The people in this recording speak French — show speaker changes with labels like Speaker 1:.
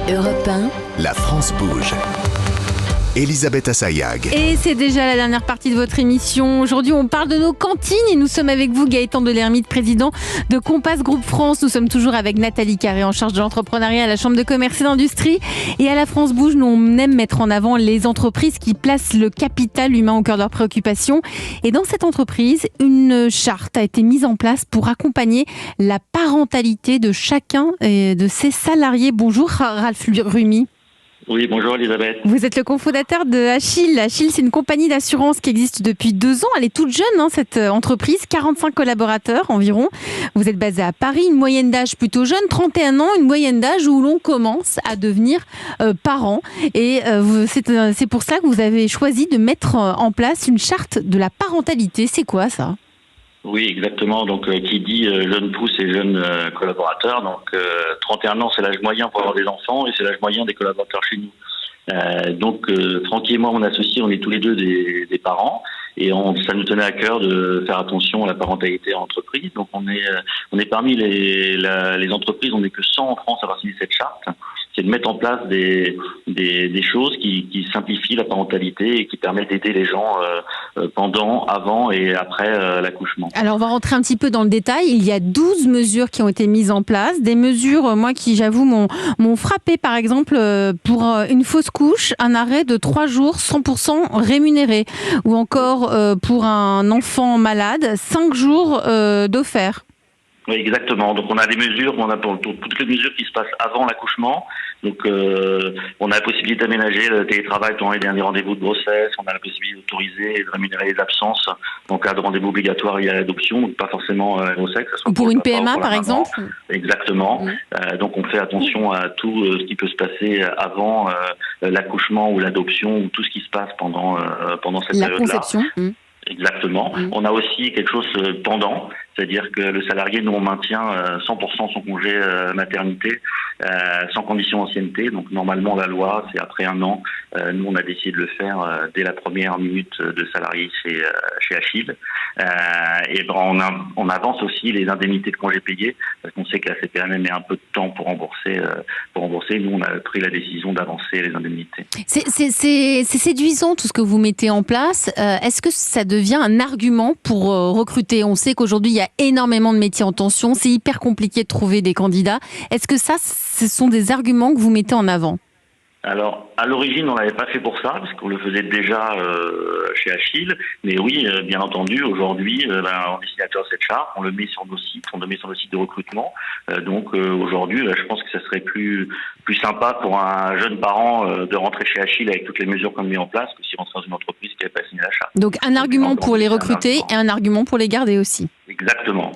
Speaker 1: Europe 1,
Speaker 2: La France bouge. Elisabeth Assayag.
Speaker 3: Et c'est déjà la dernière partie de votre émission. Aujourd'hui, on parle de nos cantines et nous sommes avec vous, Gaëtan Delermite, président de Compass Group France. Nous sommes toujours avec Nathalie Carré, en charge de l'entrepreneuriat à la Chambre de commerce et d'industrie. Et à la France Bouge, nous, on aime mettre en avant les entreprises qui placent le capital humain au cœur de leurs préoccupations. Et dans cette entreprise, une charte a été mise en place pour accompagner la parentalité de chacun de ses salariés. Bonjour, Ralph Rumi.
Speaker 4: Oui, bonjour Elisabeth.
Speaker 3: Vous êtes le cofondateur de Achille. Achille, c'est une compagnie d'assurance qui existe depuis 2 ans. Elle est toute jeune, cette entreprise, 45 collaborateurs environ. Vous êtes basé à Paris, une moyenne d'âge plutôt jeune, 31 ans, une moyenne d'âge où l'on commence à devenir parent. Et c'est pour ça que vous avez choisi de mettre en place une charte de la parentalité. C'est quoi ça ?
Speaker 4: Oui, exactement. Donc, qui dit jeune pousse et jeunes collaborateurs. Donc, 31 ans, c'est l'âge moyen pour avoir des enfants et c'est l'âge moyen des collaborateurs chez nous. Donc, Francky et moi, mon associé, on est tous les deux des parents et ça nous tenait à cœur de faire attention à la parentalité en entreprise. Donc, on est parmi les entreprises, on n'est que 100 en France à avoir signé cette charte. C'est de mettre en place des choses qui simplifient la parentalité et qui permettent d'aider les gens pendant, avant et après l'accouchement.
Speaker 3: Alors, on va rentrer un petit peu dans le détail. Il y a 12 mesures qui ont été mises en place. Des mesures, moi, qui, j'avoue, m'ont frappé. Par exemple, pour une fausse couche, un arrêt de 3 jours 100% rémunéré. Ou encore, pour un enfant malade, 5 jours d'offert.
Speaker 4: Oui, exactement. Donc, on a des mesures, on a pour toutes les mesures qui se passent avant l'accouchement. Donc, on a la possibilité d'aménager le télétravail pendant les derniers rendez-vous de grossesse. On a la possibilité d'autoriser et de rémunérer les absences en cas de rendez-vous obligatoire lié à l'adoption, donc pas forcément grossesse.
Speaker 3: Ou pour une PMA, par exemple.
Speaker 4: Exactement. Donc, on fait attention à tout ce qui peut se passer avant l'accouchement ou l'adoption ou tout ce qui se passe pendant cette période-là.
Speaker 3: La conception.
Speaker 4: Exactement. On a aussi quelque chose pendant, c'est-à-dire que le salarié, nous, on maintient 100% son congé maternité sans condition d'ancienneté. Donc, normalement, la loi, c'est après 1 an. Nous, on a décidé de le faire dès la première minute de salarié chez Achille. Et on avance aussi les indemnités de congés payés, parce qu'on sait que la CPAM met un peu de temps pour rembourser. Nous, on a pris la décision d'avancer les indemnités.
Speaker 3: C'est séduisant tout ce que vous mettez en place. Est-ce que ça devient un argument pour recruter ? On sait qu'aujourd'hui, il y a énormément de métiers en tension. C'est hyper compliqué de trouver des candidats. Est-ce que ce sont des arguments que vous mettez en avant ?
Speaker 4: Alors, à l'origine, on l'avait pas fait pour ça, parce qu'on le faisait déjà chez Achille. Mais oui, bien entendu, aujourd'hui, on est signateur de cette charte, on le met sur nos sites, de recrutement. Donc, aujourd'hui, je pense que ça serait plus sympa pour un jeune parent de rentrer chez Achille avec toutes les mesures qu'on a mis en place que s'il rentrait dans une entreprise qui n'avait pas signé la charte.
Speaker 3: Donc, un argument pour les recruter et un argument pour les garder aussi.
Speaker 4: Exactement.